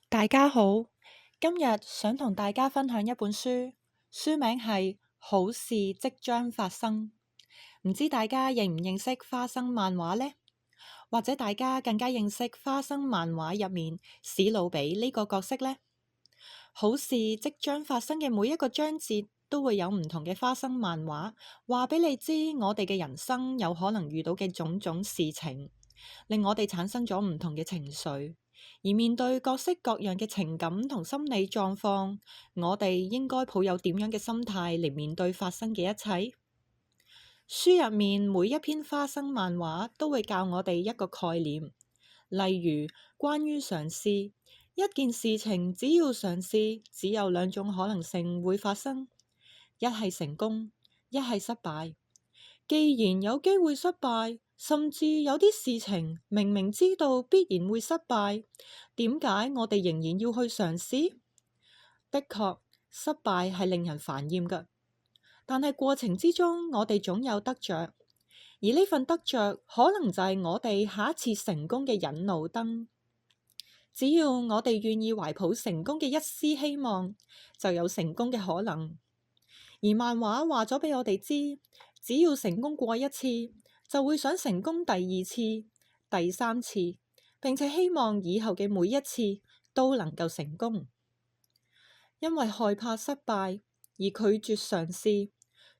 大家好，今日想同大家分享一本書，書名係《好事即將發生》。唔知大家認唔認識花生漫畫呢？或者大家更加認識花生漫畫入面史努比呢個角色呢？好事即將發生嘅每一個章節都會有唔同嘅花生漫畫，話俾你知我哋嘅人生有可能遇到嘅種種事情，令我哋產生咗唔同嘅情緒。而面對各式各樣嘅情感同心理狀況，我哋應該抱有點樣嘅心態嚟面對發生嘅一切？書入面每一篇花生漫畫都會教我哋一個概念，例如關於嘗試，一件事情只要嘗試，只有兩種可能性會發生，一係成功，一係失敗。既然有機會失敗，甚至有啲事情明明知道必然會失敗，點解我哋仍然要去嘗試？的確，失敗係令人煩厭㗎，但係過程之中我哋總有得着，而呢份得着可能就係我哋下一次成功嘅引路燈。只要我哋願意懷抱成功嘅一絲希望，就有成功嘅可能。而漫畫話咗俾我哋知，只要成功過一次，就會想成功第二次、第三次，並且希望以後嘅每一次都能夠成功。因為害怕失敗而拒絕嘗試，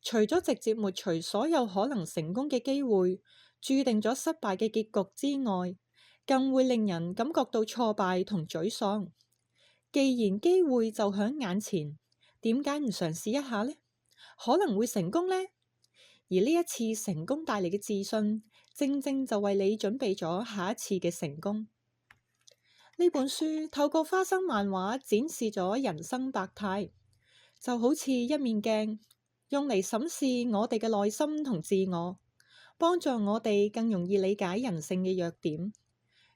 除咗直接抹除所有可能成功嘅機會，注定咗失敗嘅結局之外，更會令人感覺到挫敗同沮喪。既然機會就喺眼前，點解唔嘗試一下呢？可能會成功呢？而呢一次成功帶嚟嘅自信，正正就為你準備咗下一次嘅成功。呢本書透過花生漫畫展示咗人生百態，就好似一面鏡，用嚟審視我哋嘅內心同自我，幫助我哋更容易理解人性嘅弱點，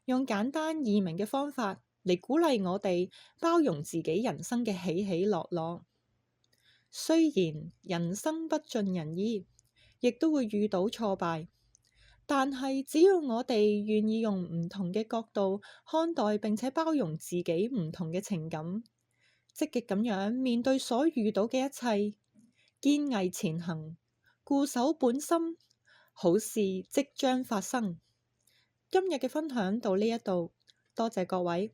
用簡單易明嘅方法嚟鼓勵我哋包容自己人生嘅起起落落。雖然人生不盡人意，亦都會遇到挫敗，但係只要我哋願意用唔同嘅角度看待並且包容自己唔同嘅情感，積極咁樣面對所遇到嘅一切，堅毅前行，固守本心，好事即將發生。今日嘅分享到呢一度，多謝各位。